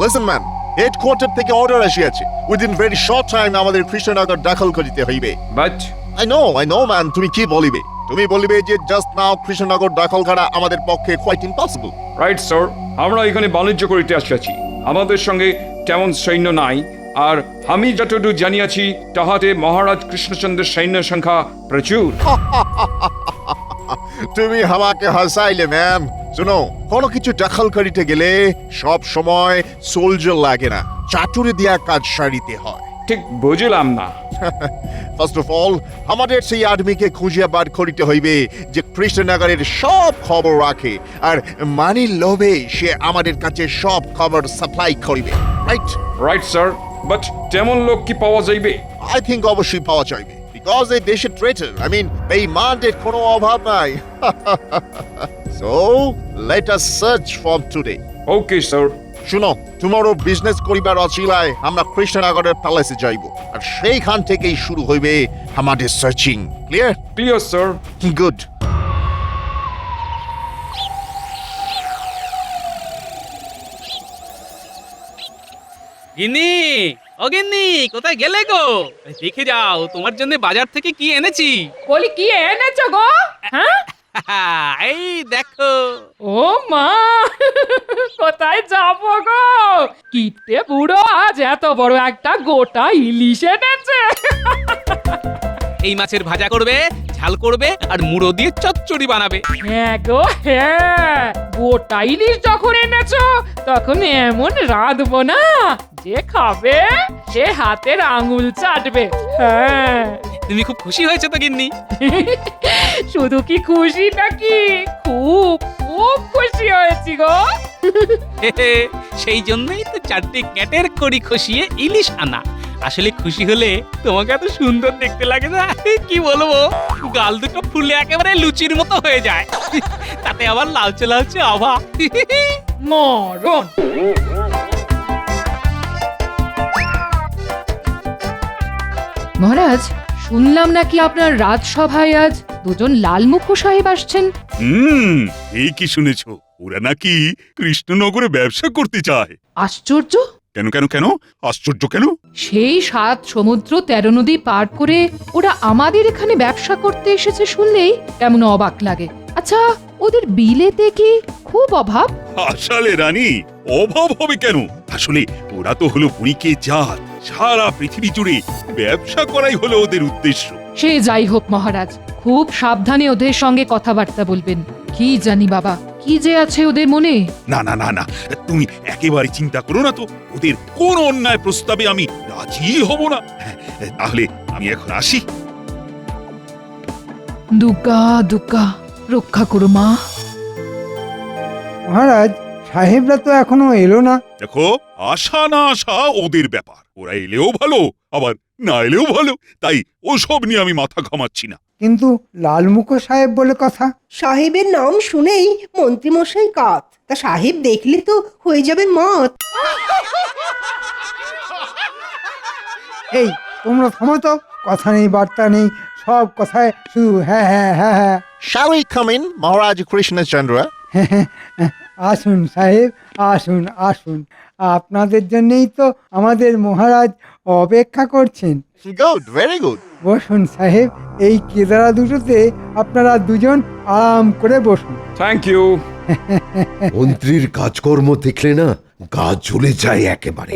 Listen man, headquarter থেকে order আসিয়াছে within very short time আমাদের কৃষ্ণনগর দাখল করিতে হইবে। বাট আই নো ম্যান, তুমি কি বলিবে? তুমি বলিবে যে জাস্ট নাও কৃষ্ণনগর দখল করা আমাদের পক্ষে কোয়াইট ইম্পসিবল। রাইট স্যার, আমরা এখানে বাণিজ্য করিতে আসিয়াছি, আমাদের সঙ্গে তেমন সৈন্য নাই, আর আমি যতটুকু জানিয়াছি তাহাতে মহারাজ কৃষ্ণচন্দ্রের সৈন্য সংখ্যা প্রচুর। তুমি আমাকে হাসাইলে ম্যাম। শুনো, কোনো কিছু দখল করিতে গেলে সব সময় সোলজার লাগে না, চাটুরে দিয়া কাজ সারিতে হয়। ঠিক বুঝলাম না। ফার্স্ট অফ অল আমাদের সেই আদমিকে খুঁজিয়া বার করিতে হইবে যে কৃষ্ণনগরের সব খবর রাখে, আর মানির লোভে সে আমাদের কাছে সব খবর সাপ্লাই করিবে। রাইট? রাইট স্যার, বাট তেমন লোক কি পাওয়া যাইবে? আই থিঙ্ক অবশ্যই পাওয়া যাইবে, বিকজ এই দেশের ট্রেটার, বেঈমানদের কোনো অভাব নাই। So let us search for today. Okay sir. শুনো, টুমরো বিজনেস করিবার অছিলায় আমরা কৃষ্ণনগরের প্যালেসে যাইব, আর সেইখান থেকেই শুরু হইবে আমাদের searching. Clear? Clear sir. Good. গিন্নি, ও গিন্নি, কোথায় গেলে গো? দেখে যাও তোমার জন্য বাজার থেকে কি এনেছি। বলি কি এনেছো গো? হ্যাঁ, এই দেখো। ও মা, কোথায় যাবো গো? কিপটে বুড়ো আজ এত বড় একটা গোটা ইলিশ এনেছে। এই মাছের ভাজা করবে, ঝাল করবে, আর মুড়ো দিয়ে চচ্চড়ি বানাবে। হ্যাঁ গো হ্যাঁ, গোটা ইলিশ যখন এনেছো তখন এমন রাঁধবো না যে খাবে সে হাতের আঙুল চাটবে। হ্যাঁ, তুমি খুব খুশি হয়েছে তো গিন্নি? শুধু কি খুশি নাকি, খুব খুব খুশি হয়েছি গো। সেই জন্যই তো 4টে ক্যাটের কড়ি খসিয়ে ইলিশ আনা। আসলে খুশি হলে তোমাকে এত সুন্দর দেখতে লাগে না, কি বলবো, গাল দুটো ফুলে একেবারে লুচির মতো হয়ে যায়, তাতে আবার লালচে লালচে আভা। মরণ। মহারাজ, শুনলাম নাকি আপনার রাজসভায় আজ দুজন লালমুখো সাহেব আসছেন। এই কি শুনেছো? ওরা নাকি কৃষ্ণনগরে ব্যবসা করতে চায়। আশ্চর্য! কেন কেন কেন আশ্চর্য কেন? সেই 7 সমুদ্র 13 নদী পার করে ওরা আমাদের এখানে ব্যবসা করতে এসেছে শুনলেই কেমন অবাক লাগে। আচ্ছা, ওদের বিলেতে কি খুব অভাব? আসলে রানী, অভাব হবে কেন? আসলে ওরা তো হলো বুড়িকে জাত, সারা পৃথিবী জুড়ে ব্যবসা করাই হলো ওদের উদ্দেশ্য। সে যাই হোক মহারাজ, খুব সাবধানে ওদের সঙ্গে কথাবার্তা বলবেন। কি জানি বাবা, কি যে আছে ওদের মনে। না না না না, তুমি একেবারে চিন্তা করো না তো, ওদের কোন অন্যায় প্রস্তাবে আমি রাজি হব না। তাহলে আমি এখন আসি। দুর্গা দুর্গা, রক্ষা করো মা। মহারাজ, সাহেবরা তো এখনো এলো না। দেখো, আশা না আশা ওদের ব্যাপার, ওরা এলেও ভালো আবার না এলেও ভালো, তাই ওসব নিয়ে আমি মাথা ঘামাচ্ছি না। কিন্তু লালমুখো সাহেব বলে কথা। সাহেবের নাম শুনেই মন্ত্রীমশাই কাত, তা সাহেব দেখলে তো হয়ে যাবে মত। এই তোমরা থামো তো, কথা নেই বার্তা নেই, সব কথায় শুধু হ্যাঁ হ্যাঁ হ্যাঁ হ্যাঁ। Shall we come in, মহারাজ কৃষ্ণচন্দ্র? আসুন সাহেব, আসুন আসুন, আপনাদের জন্যই তো আমাদের মহারাজ অপেক্ষা করছেন। Good, very good. বসুন সাহেব, এই কেদারা দুটোতে আপনারা দুজন আরাম করে বসুন। Thank you. মন্ত্রীর কাজকর্ম দেখলে না গা জ্বলে যায় একেবারে।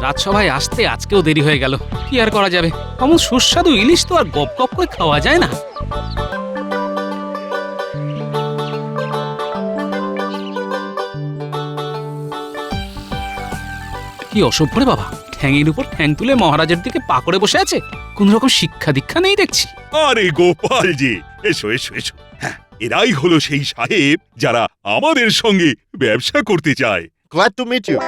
রাজসভায় আসতে আজকেও দেরি হয়ে গেল, কি আর করা যাবে, এমন সুস্বাদু ইলিশ তো আর গপ গপ করে খাওয়া যায় না। কি অসভ্য রে বাবা, ঠ্যাঙের উপর ঠ্যাং তুলে মহারাজের দিকে পা করে বসে আছে, কোন রকম শিক্ষা দীক্ষা নেই দেখছি। আরে গোপাল জি, এসো এসো এসো। হ্যাঁ, এরাই হলো সেই সাহেব যারা আমাদের সঙ্গে ব্যবসা করতে চায়। Glad to meet you.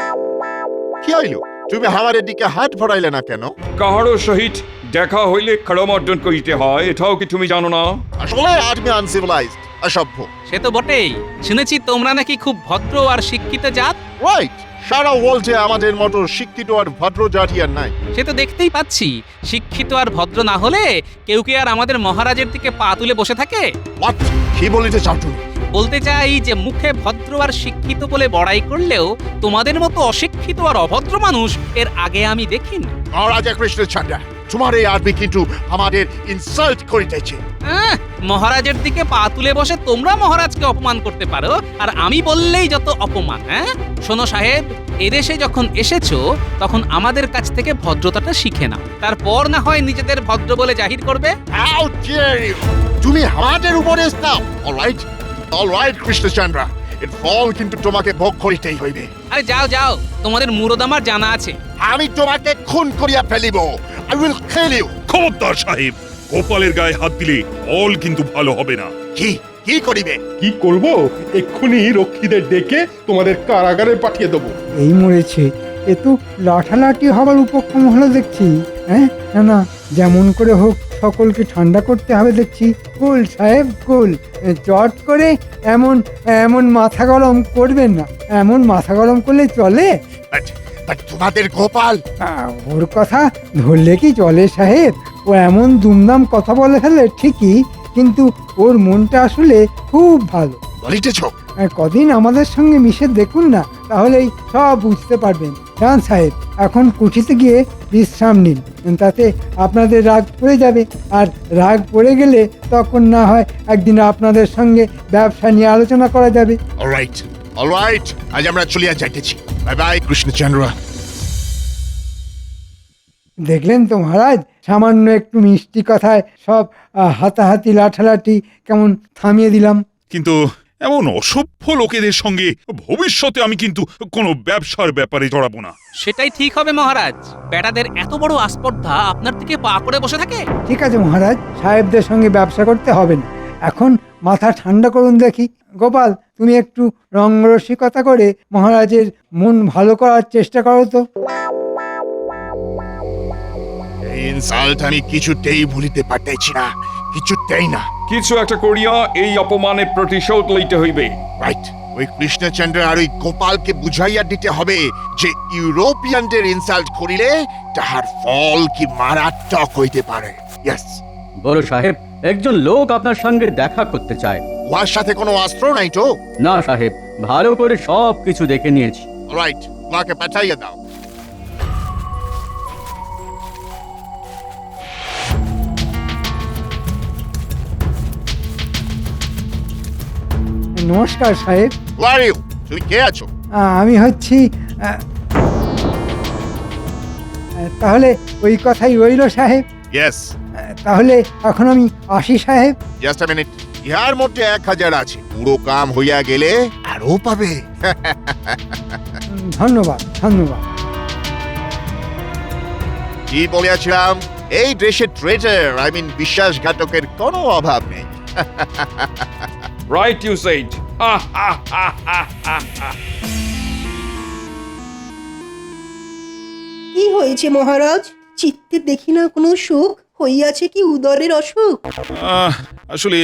কি হইল? তুমি আমাদের দিকে হাত ভরাইলে না কেন? কাহারও সহিত দেখা হইলে করমর্দন করিতে হয়, এটাও কি তুমি জানো না? আসলে আদমি আনসিভিলাইজড, অসভ্য। সে তো বটেই, শুনেছি তোমরা নাকি খুব ভদ্র আর শিক্ষিত জাত। রাইট, সারা ওয়ার্ল্ডে আমাদের মতো শিক্ষিত আর ভদ্র জাতি আর নাই। সে তো দেখতেই পাচ্ছি, শিক্ষিত আর ভদ্র না হলে কেউ কি আর আমাদের মহারাজের দিকে পা তুলে বসে থাকে? What? কি বলিতে চাও তুমি? বলতে চাই যে মুখে ভদ্র আর শিক্ষিত বলে বড়াই করলেও তোমাদের মতো অশিক্ষিত আর অভদ্র মানুষ এর আগে আমি দেখিনি। মহারাজা কৃষ্ণচন্দ্র, তোমার এই আদমি কিন্তু আমাদের ইনসাল্ট করিতেছে। মহারাজের দিকে পা তুলে বসে তোমরা মহারাজকে অপমান করতে পারো, আর আমি বললেই যত অপমান। শোনো সাহেব, এদেশে যখন এসেছো তখন আমাদের কাছ থেকে ভদ্রতাটা শিখে নাও, তারপর না হয় নিজেদের ভদ্র বলে জাহির করবে। How dare you? তুমি আমাদের উপরে দাও। অলরাইট কৃষ্ণচন্দ্র, এর ফল কিন্তু তোমাকে ভোগ করিতেই হইবে। আরে যাও যাও, তোমাদের মুরদ আমার জানা আছে। আমি তোমাকে খুন করিয়া ফেলিব। I will kill you. খবরদার সাহেব, গোপালের গায়ে হাত দিলে ফল কিন্তু ভালো হবে না। কি করিবে? কি করব? এক্ষুনি রক্ষীদের ডেকে তোমাদের কারাগারে পাঠিয়ে দেবো। এই মরেছে, এ তো লাঠালাঠি হবার উপক্রম হলো দেখছি। হ্যাঁ, না না, যেমন করে হোক সকলকে ঠান্ডা করতে হবে দেখছি। কুল সাহেব কুল, চট করে এমন এমন মাথা গরম করবেন না। এমন মাথা গরম করলে চলে? But তোমাদের গোপাল, ওর কথা ধরলে কি চলে সাহেব? ও এমন দুমদাম কথা বলে ফেলে ঠিকই, কিন্তু ওর মনটা আসলে খুব ভালো। বলিতেছ? কদিন আমাদের সঙ্গে মিশে দেখুন না, তাহলেই সব বুঝতে পারবেন। যান সাহেব, এখন কুঠিতে গিয়ে বিশ্রাম নিন, তাতে আপনাদের রাগ পড়ে যাবে। আর রাগ পড়ে গেলে তখন না হয় একদিন আপনাদের সঙ্গে ব্যবসা নিয়ে আলোচনা করা যাবে। অলরাইট, আজ আমরা চলিয়া যাইতেছি। Bye bye Krishnachandra. দেখলেন তো মহারাজ, সামান্য একটু মিষ্টি কথায় সব হাতাহাতি লাঠালাঠি কেমন থামিয়ে দিলাম। কিন্তু এমন অসভ্য লোকেদের সঙ্গে ভবিষ্যতে আমি কিন্তু কোনো ব্যবসার ব্যাপারে জড়াবো না। সেটাই ঠিক হবে মহারাজ। বেটাদের এত বড় আস্পর্ধা আপনার দিকে পা করে বসে থাকে। ঠিক আছে মহারাজ, সাহেবদের সঙ্গে ব্যবসা করতে হবে না। এখন মাথা ঠান্ডা করুন দেখি। গোপাল, তুমি একটু রঙ্গরসিকতা করে মহারাজের মন ভালো করার চেষ্টা করো তো। এই ইনসাল্ট আমি কিছুতেই ভুলিতে পারতেছি না, কিছুতেই না। কিছু একটা করিয়া এই অপমানের প্রতিশোধ লইতে হইবে। রাইট, ওই কৃষ্ণচন্দ্র আর ওই গোপালকে বুঝাইয়া দিতে হবে যে ইউরোপিয়ানদের ইনসাল্ট করিলে তাহার ফল কি মারাত্মক হইতে পারে। ইয়েস। বড় সাহেব, একজন লোক আপনার সঙ্গে দেখা করতে চায়। ওর সাথে কোনো অস্ত্র নাই তো? না সাহেব, ভালো করে সব কিছু দেখে নিয়েছি। রাইট, ওকে পাঠাইয়া দাও। নমস্কার সাহেব। তুমি কে আছো? আমি হচ্ছি তাহলে ওই কথাই রইল সাহেব। ইয়েস। তাহলে এখন আমি আসি সাহেব। জাস্ট আ মিনিট, ইহার মধ্যে 1000 আছে, পুরো কাম হইয়া গেলে আরো পাবে। ধন্যবাদ ধন্যবাদ। কি বলিয়াছিলাম, এই দেশে ট্রেজার বিশ্বাসঘাতকের কোনো অভাব নেই। Right you said. কি হয়েছে মহারাজ? চিত্তে দেখি না কোনো সুখ, হইয়াছে কি উদরের অসুখ? আসলে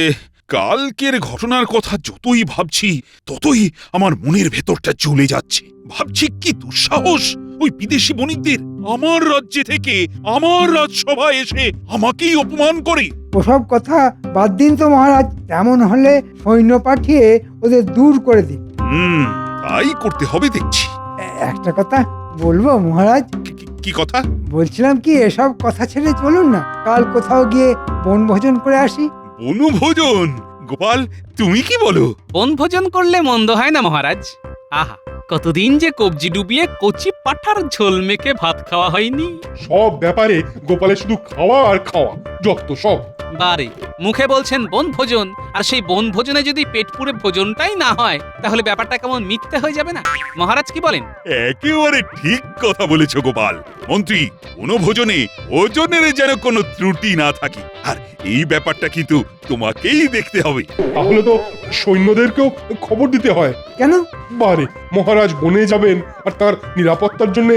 কালকের ঘটনার কথা যতই ভাবছি ততই আমার মনের ভেতরটা জ্বলে যাচ্ছে। ভাবছি কি দুঃসাহস ওই বিদেশি বণিকদের আমার রাজ্যে থেকে আমার রাজসভায় এসে আমাকেই অপমান করে। ওসব কথা বাদ দিন তো মহারাজ। তেমন হলে সৈন্য পাঠিয়ে ওদের দূর করে দিন। তাই করতে হবে দেখছি। একটা কথা বলবো মহারাজ? কি কথা? বলছিলাম কি, এসব কথা ছেড়ে চলুন না, কাল কোথাও গিয়ে বনভোজন করে আসি। বনভোজন? গোপাল, তুমি কি বলো? বনভোজন করলে মন্দ হয় না মহারাজ। আহা, কতদিন যে কবজি ডুবিয়ে কচি পাঠার ঝোল মেখে ভাত খাওয়া হয়নি। সব ব্যাপারে গোপালের শুধু খাওয়া আর খাওয়া, যত সব। বারে মুখে বলছেন বনভোজন, আর সেই বনভোজনে যদি পেট পুরে ভোজনটাই না হয় তাহলে ব্যাপারটা কেমন মিথ্যে হয়ে যাবে না? মহারাজ কি বলেন? একেবারে ঠিক কথা বলেছো গোপাল। মন্ত্রী, বনভোজনে ওজনের যেন কোনো ত্রুটি না থাকে। আর এই ব্যাপারটা কিন্তু তোমাকেই দেখতে হবে। তাহলে তো সৈন্যদেরকেও খবর দিতে হয়। কেন? বারে, মহারাজ বনে যাবেন আর তার নিরাপত্তার জন্য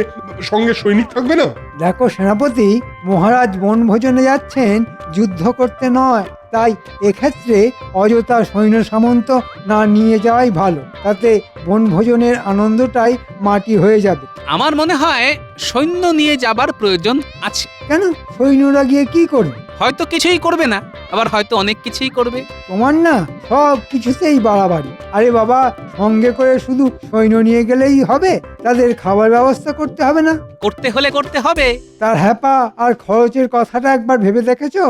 সঙ্গে সৈনিক থাকবে না? দেখো সেনাপতি, মহারাজ বনভোজনে যাচ্ছেন যুদ্ধ করতে নয়, তাই এক্ষেত্রে অযথা সৈন্য সামন্ত না নিয়ে যাওয়াই ভালো। তাতে বনভোজনের আনন্দটাই মাটি হয়ে যাবে। আমার মনে হয় সৈন্য নিয়ে যাবার প্রয়োজন আছে। কেন? সৈন্যরা গিয়ে কি করবে? হয়তো কিছুই করবে না, আবার হয়তো অনেক কিছুই করবে। তোমার না সব কিছুতেই বাড়াবাড়ি। আরে বাবা, সঙ্গে করে শুধু সৈন্য নিয়ে গেলেই হবে? তাদের খাবার ব্যবস্থা করতে হবে না? করতে হলে করতে হবে। তার হ্যাপা আর খরচের কথাটা একবার ভেবে দেখেছো?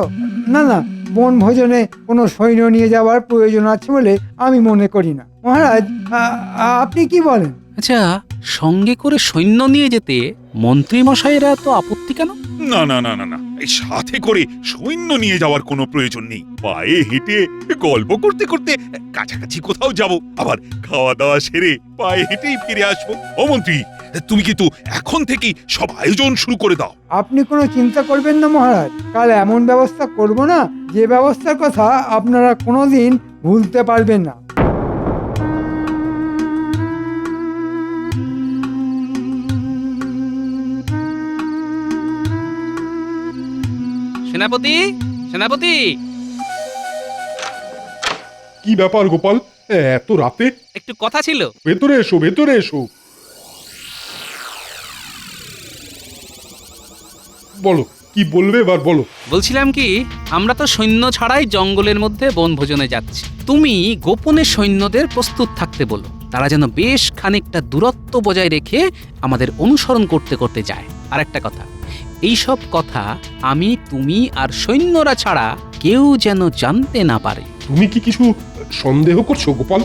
না না, বনভোজনে কোনো সৈন্য নিয়ে যাওয়ার প্রয়োজন আছে বলে আমি মনে করি না। মহারাজ, আপনি কি বলেন? আচ্ছা, সঙ্গে করে সৈন্য নিয়ে যেতে মন্ত্রী মশাইরা তো আপত্তি কেন? না না না না না, এই সাথে করে সৈন্য নিয়ে যাওয়ার কোনো প্রয়োজন নেই। পায়ে হেঁটে গল্প করতে করতে কাছাকাছি কোথাও যাব, আবার খাওয়া দাওয়া সেরে পায়ে হেঁটেই ফিরে আসবো। ও মন্ত্রী, তুমি কিন্তু এখন থেকেই সব আয়োজন শুরু করে দাও। আপনি কোনো চিন্তা করবেন না মহারাজ, কাল এমন ব্যবস্থা করব না যে ব্যবস্থার কথা আপনারা কোনোদিন ভুলতে পারবেন না। সেনাপতি, সেনাপতি, কি ব্যাপার গোপাল, এত রাতে? একটু কথা ছিল। ভেতরে এসো, ভেতরে এসো। বলো, কি বলবে এবার বলো। বলছিলাম কি, আমরা তো সৈন্য ছাড়াই জঙ্গলের মধ্যে বনভোজনে যাচ্ছি। তুমি গোপনে সৈন্যদের প্রস্তুত থাকতে বলো, তারা যেন বেশ খানিকটা দূরত্ব বজায় রেখে আমাদের অনুসরণ করতে করতে যায়। আর একটা কথা, এইসব কথা আমি, তুমি আর সৈন্যরা ছাড়া কেউ যেন জানতে না পারে। তুমি কি কিছু সন্দেহ করছো গোপাল?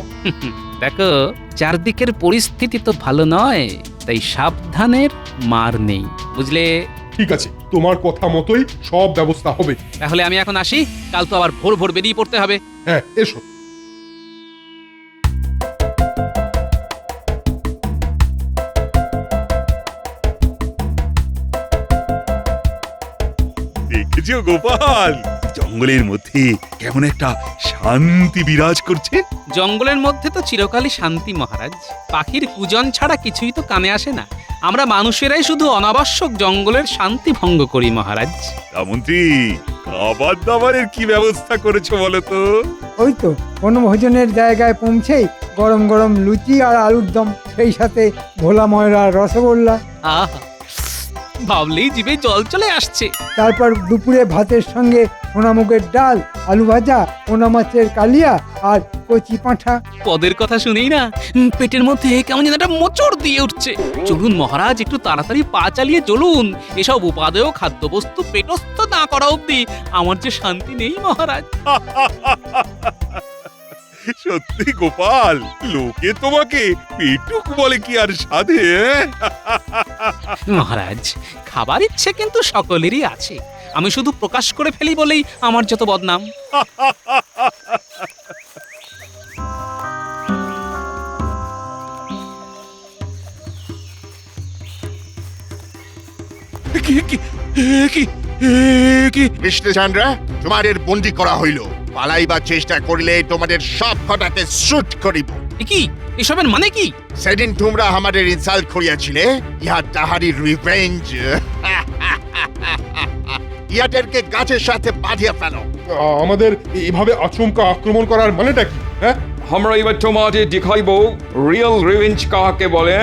দেখো, চারদিকের পরিস্থিতি তো ভালো নয়, তাই সাবধানের মার নেই, বুঝলে? ঠিক আছে, তোমার কথা মতোই সব ব্যবস্থা হবে। তাহলে আমি এখন আসি, কাল তো আবার ভোর ভোর বেরিয়ে পড়তে হবে। হ্যাঁ, এসো। দেখেছো গোপাল, জঙ্গলের মধ্যে কেমন একটা শান্তি বিরাজ করছে। জঙ্গলের মধ্যে তো চিরকালই শান্তি মহারাজ। পাখির কুজন ছাড়া কিছুই তো কানে আসে না। আমরা মানুষেরাই শুধু অনাবশ্যক জঙ্গলের শান্তি ভঙ্গ করি মহারাজ। তা মন্ত্রী, খাবার দাবারের কি ব্যবস্থা করেছো বলো তো? ওই তো বনভোজনের জায়গায় পৌঁছেই গরম গরম লুচি আর আলুর দম, সেই সাথে ভোলা ময়রার রসগোল্লা। আহা, ভাবলেই জিভে জল চলে আসছে। তারপর দুপুরে ভাতের সঙ্গে সোনামুগের ডাল, আলু ভাজা, পোনা মাছের কালিয়া আর কচি পাঁঠা। পদের কথা শুনেই না পেটের মধ্যে কেমন যেন একটা মোচড় দিয়ে উঠছে। চলুন মহারাজ, একটু তাড়াতাড়ি পা চালিয়ে চলুন। এসব উপাদেয় খাদ্যবস্তু পেটস্থ না করা অবধি আমার যে শান্তি নেই মহারাজ। সত্যি গোপাল, লোকে তোমাকে পেটুক বলে কি আর সাধে? মহারাজ, খাবার ইচ্ছে কিন্তু সকলেরই আছে। আমি শুধু প্রকাশ করে ফেলি বলেই আমার যত বদনাম। কি কি কি কি? কৃষ্ণচন্দ্র, তোমাদের বন্দি করা হইল। পালাইবার চেষ্টা করিলে তোমাদের সব কটাকে শুট করিব। এ কি? এসবের মানে কি? সেদিন তোমরা আমাদের ইনসাল্ট করিয়াছিলে, ইহা তাহারই রিভেঞ্জ। ইহাদেরকে গাছের সাথে বাঁধিয়া ফেলো। আমাদের এভাবে আচমকা আক্রমণ করার মানেটা কি? হ্যাঁ, আমরা এবার তোমাদের দেখাইব রিয়েল রিভেঞ্জ কাকে বলে।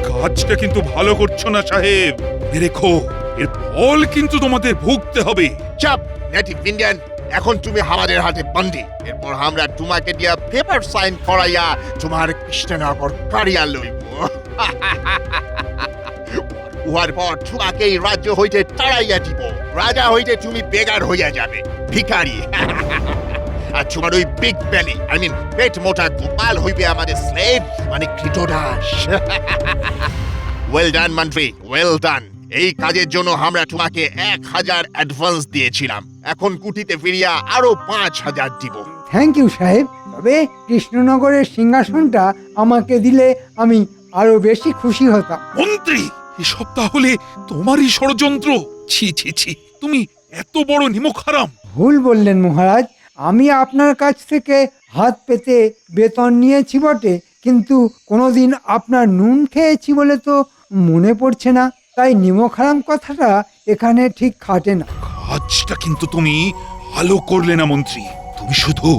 কাজটা কিন্তু ভালো করছো না সাহেব। রেখো, এর ফল কিন্তু তোমাদের ভুগতে হবে। চাপ নেটিভ ইন্ডিয়ান, এখন তুমি আমাদের হাতে বন্দি। এরপর আমরা তোমাকে দিয়া পেপার সাইন করাইয়া তোমার কৃষ্ণনগর কারিয়া লইব। উহার পর তোমাকে এই রাজ্য হইতে তাড়াইয়া দিব। রাজা হইতে তুমি বেগার হইয়া যাবে, ভিখারি। আর তোমার ওই বিগ বেলি, আই মিন পেট মোটা গোপাল হইবে আমাদের স্লেভ, মানে কৃতদাস। ওয়েল ডান মন্ত্রী, ওয়েল ডান। এই কাজের জন্য আমরা তোমাকে 1000 অ্যাডভান্স দিয়েছিলাম, এখন কুটিতে ফিরিয়া আরো 5000 দিব। থ্যাংক ইউ সাহেব, তবে কৃষ্ণনগরের সিংহাসনটা আমাকে দিলে আমি আরো বেশি খুশি হতাম। মন্ত্রী, এসব তাহলে তোমারই ষড়যন্ত্র? ছি ছি ছি, তুমি এত বড় নিমক হারাম! ভুল বললেন মহারাজ। আমি আপনার কাছ থেকে হাত পেতে বেতন নিয়েছি বটে, কিন্তু কোনোদিন আপনার নুন খেয়েছি বলে তো মনে পড়ছে না, তাই নিমক হারাম কথাটা এখানে ঠিক খাটে না। কাজটা কিন্তু তুমি ভালো করলে না মন্ত্রী। তুমি শুধু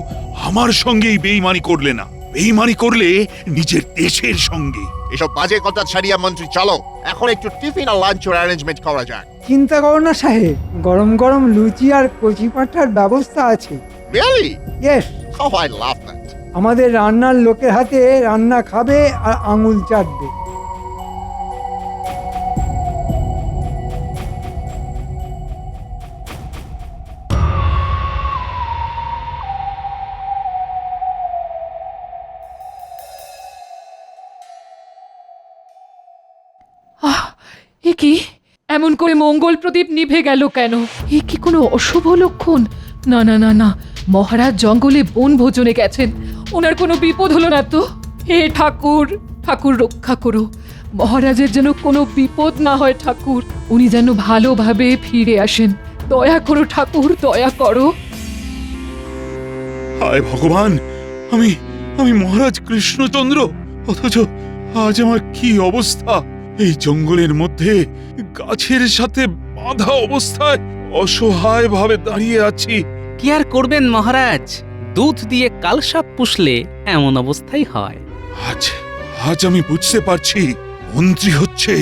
আমার সঙ্গেই বেইমানি করলে না, বেইমানি করলে নিজের দেশের সঙ্গে। এসব বাজে কথা ছাড়িয়া মন্ত্রী চলো, এখন একটু টিফিন আর লাঞ্চের অ্যারেঞ্জমেন্ট করা যাক। চিন্তা করো না সাহেব, গরম গরম লুচি আর কচি পাঠার ব্যবস্থা আছে। Really? Yes, Oh, I love that. আমাদের রান্নার লোকের হাতে রান্না খাবে আর আঙুল চাটবে। এ কি এমন করে মঙ্গল প্রদীপ নিভে গেল কেন? এ কি কোনো অশুভ লক্ষণ? না না না না, মহারাজ জঙ্গলে বনভোজনে গেছেন, ওনার কোনো বিপদ হলো না তো? হে ঠাকুর, ঠাকুর রক্ষা করো, মহারাজের যেন কোনো বিপদ না হয় ঠাকুর, উনি যেন ভালোভাবে ফিরে আসেন। দয়া করো ঠাকুর, দয়া করো। হায় ভগবান, আমি আমি মহারাজ কৃষ্ণচন্দ্র, অথচ আজ আমার কি অবস্থা! এই জঙ্গলের মধ্যে গাছের সাথে বাঁধা অবস্থায় অসহায় ভাবে দাঁড়িয়ে আছি। কি আর করবেন মহারাজ, দুধ দিয়ে কালসাপ পুষলে এমন অবস্থাই হয়। আজ আজ আমি বুঝতে পারছি, মন্ত্রী হচ্ছে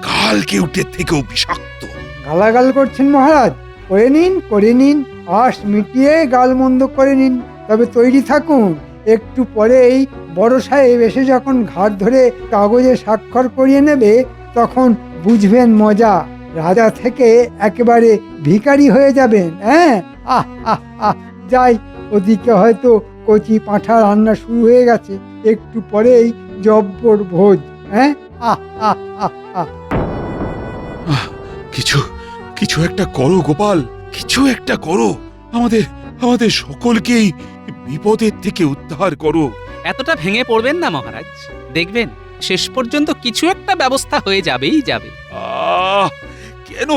কাল কেউটের থেকেও বিষাক্ত। গালাগাল করছেন মহারাজ? করে নিন, করে নিন, আশ মিটিয়ে গালমন্দ করে নিন। তবে তৈরি থাকুন, একটু পরেই বড় সাহেব এসে যখন ঘাট ধরে কাগজে স্বাক্ষর করিয়ে নেবে, তখন বুঝবেন মজা। রাজা থেকে একেবারে ভিখারি হয়ে যাবেন। হ্যাঁ, আহ আহ আহ, যাই, ওদিকে হয়তো কচি পাঁঠা রান্না শুরু হয়ে গেছে, একটু পরেই জব্বর ভোজ। হ্যাঁ, আহ আহ আহ আহ। কিছু কিছু একটা করো গোপাল, কিছু একটা করো, আমাদের আমাদের সকলকেই বিপদের থেকে উদ্ধার করো। এতটা ভেঙে পড়বেন না মহারাজ, দেখবেন শেষ পর্যন্ত কিছু একটা ব্যবস্থা হয়ে যাবেই যাবে। আহ, কেন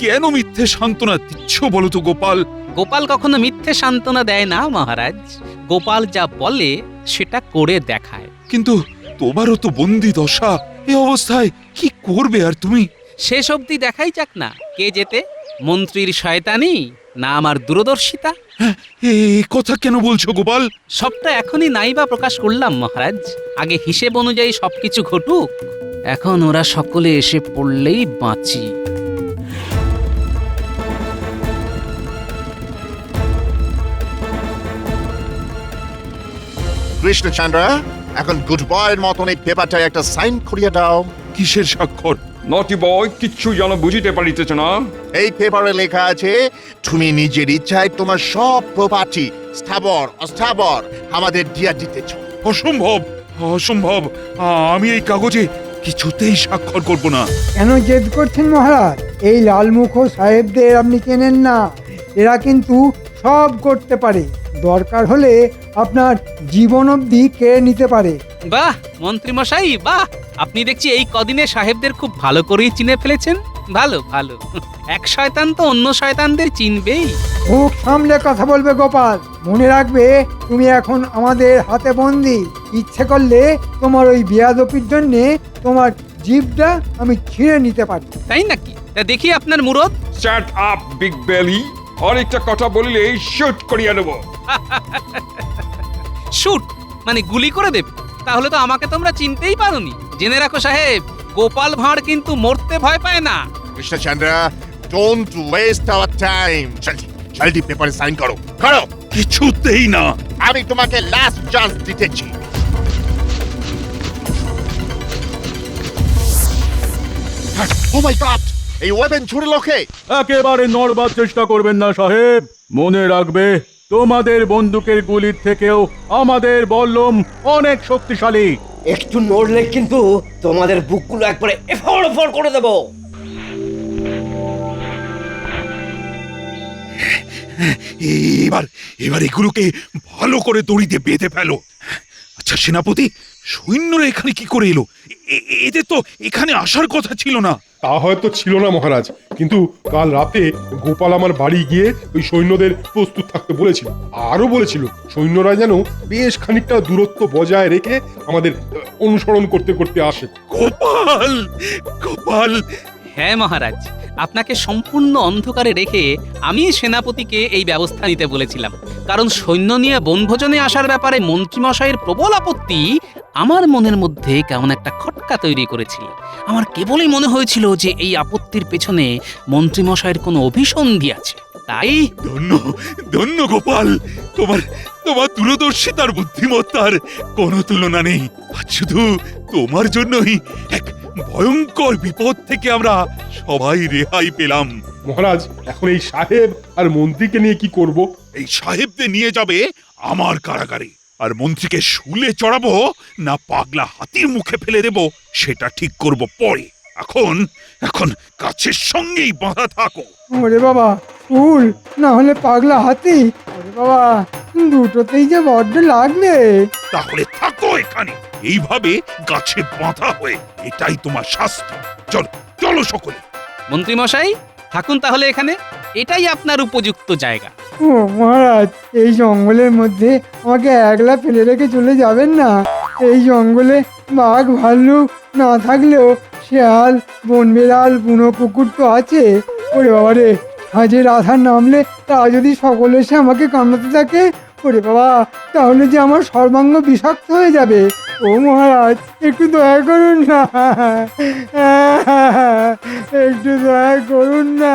কেন মিথ্যে সান্ত্বনা দিচ্ছ বলো তো গোপাল? গোপাল কখনো মিথ্যে সান্ত্বনা দেয় না মহারাজ, গোপাল যা বলে সেটা করে দেখায়। কিন্তু তোমারও তো বন্দি দশা, এই অবস্থায় কি করবে আর তুমি? শেষ অবধি দেখাই যাক না কে যেতে, মন্ত্রীর শয়তানি না আমার দূরদর্শিতা। এ কথা কেন বলছো গোপাল? সবটা এখনই নাইবা প্রকাশ করলাম মহারাজ, আগে হিসেব অনুযায়ী সবকিছু ঘটুক, এখন ওরা সকলে এসে পড়লেই বাঁচি। কৃষ্ণচন্দ্র, এখন গুড বয়ের মতন এই পেপারটায় একটা সাইন করিয়ে দাও। কিসের স্বাক্ষর? নটি বয় কিচ্ছু যেন বুঝিতে পারিতেছ না। এই পেপারে লেখা আছে তুমি নিজের ইচ্ছায় তোমার সব প্রপার্টি স্থাবর অস্থাবর আমাদের দিয়া দিতেছ। অসম্ভব, অসম্ভব, আমি এই কাগজে কিছুতেই স্বাক্ষর করব না। কেন জেদ করছেন মহারাজ? এই লালমুখ সাহেবদের আপনি চেনেন না, এরা কিন্তু সব করতে পারে, দরকার হলে আপনার জীবন অবধি কেড়ে নিতে পারে। বাহ মন্ত্রী মশাই বাহ, আপনি দেখছি এই কদিনে সাহেবদের খুব ভালো করেই চিনে ফেলেছেন। ভালো ভালো, এক শয়তান তো অন্য শয়তানদের চিনবেই। মুখ সামলে কথা বলবে গোপাল, মনে রাখবে তুমি এখন আমাদের হাতে বন্দি। ইচ্ছে করলে তোমার ওই বেয়াদপির জন্য তোমার জিভটা আমি ছিঁড়ে নিতে পারি। তাই নাকি? তা দেখি আপনার মুরদ। স্টার্ট আপ বিগ বেলি, আরেকটা কথা বলিলে শুট করিয়া দেব। শুট মানে গুলি করে দেবে? তাহলে তো আমাকে তোমরা চিনতেই পারোনি। জেনে রাখো সাহেব, গোপাল ভাঁড় কিন্তু মরতে ভয় পায় না। Krishnachandra, don't waste our time. জলদি জলদি পেপারে সাইন করো, করো। কিছুতেই না। আমি তোমাকে লাস্ট চান্স দিতেছি। ও মাই গড, এই ওয়েপন ছুড়লো কে? একেবারে নড়বার চেষ্টা করবেন না সাহেব, মনে রাখবে তোমাদের বন্দুকের গুলির থেকেও আমাদের বল্লম অনেক শক্তিশালী। একটু নড়লে কিন্তু তোমাদের বুকগুলো একবারে এফড় এফড় করে দেব। এবার এবার এগুলোকে ভালো করে দড়িতে বেঁধে ফেলো। আচ্ছা সেনাপতি, সৈন্যরা এখানে কি করে এলো? এদের তো এখানে আসার কথা ছিল না। তা হয়তো ছিল না মহারাজ, কিন্তু কাল রাতে গোপাল আমার বাড়ি গিয়ে ওই সৈন্যদের প্রস্তুত থাকতে বলেছিল। আরো বলেছিল সৈন্যরা যেন বেশ খানিকটা দূরত্ব বজায় রেখে আমাদের অনুসরণ করতে করতে আসে। গোপাল, গোপাল, হ্যাঁ মহারাজ, আপনাকে সম্পূর্ণ অন্ধকারে রেখে আমি সেনাপতিকে এই ব্যবস্থা নিতে বলেছিলাম। কারণ সৈন্য নিয়ে বনভোজনে আসার ব্যাপারে মন্ত্রীমশাইয়ের প্রবল আপত্তি আমার মনের মধ্যে কেমন একটা খটকা তৈরি করেছিল। আমার কেবলই মনে হয়েছিল যে এই আপত্তির পেছনে মন্ত্রীমশাইয়ের কোনো অভিসন্ধি আছে। তাই ধন্য, ধন্য গোপাল, তোমার তোমার দূরদর্শিতার বুদ্ধিমত্তার কোনো তুলনা নেই। আজ শুধু তোমার জন্যই এক ভয়ঙ্কর বিপদ থেকে আমরা সবাই রেহাই পেলাম। মহারাজ, এখন এই সাহেব আর মন্ত্রীকে নিয়ে কি করব? এই সাহেবদের নিয়ে যাবে আমার কারাগারে, আর মন্ত্রীকে শুলে চড়াবো না পাগলা হাতির মুখে ফেলে দেব সেটা ঠিক করব পরে। এখন এখন কাছের সঙ্গেই বাঁধা থাকো। ওরে বাবা, ফুল না হলে পাগলা হাতি। ওরে বাবা, দুটোতেই যে বড্ড লাগবে। তাহলে থাকো এখানে এইভাবে গাছে বাঁধা হয়ে, এটাই তোমার শাস্তি। চলো চলো সকলে। মন্ত্রীমশাই থাকুন তাহলে এখানে, এটাই আপনার উপযুক্ত জায়গা। ও মহারাজ, এই জঙ্গলের মধ্যে আমাকে একলা ফেলে রেখে চলে যাবেন না? এই জঙ্গলে বাঘ ভাল্লুক না থাকলেও শেয়াল, বনবিড়াল, বুনো কুকুর তো আছে। ওরে বাবা রে, হাজের আধার নামলে তা যদি সকলে এসে আমাকে কামড়াতে থাকে, ওরে বাবা, তাহলে যে আমার সর্বাঙ্গ বিষাক্ত হয়ে যাবে। ও মহারাজ, একটু দয়া করুন না, একটু দয়া করুন না,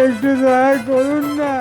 একটু দয়া করুন না।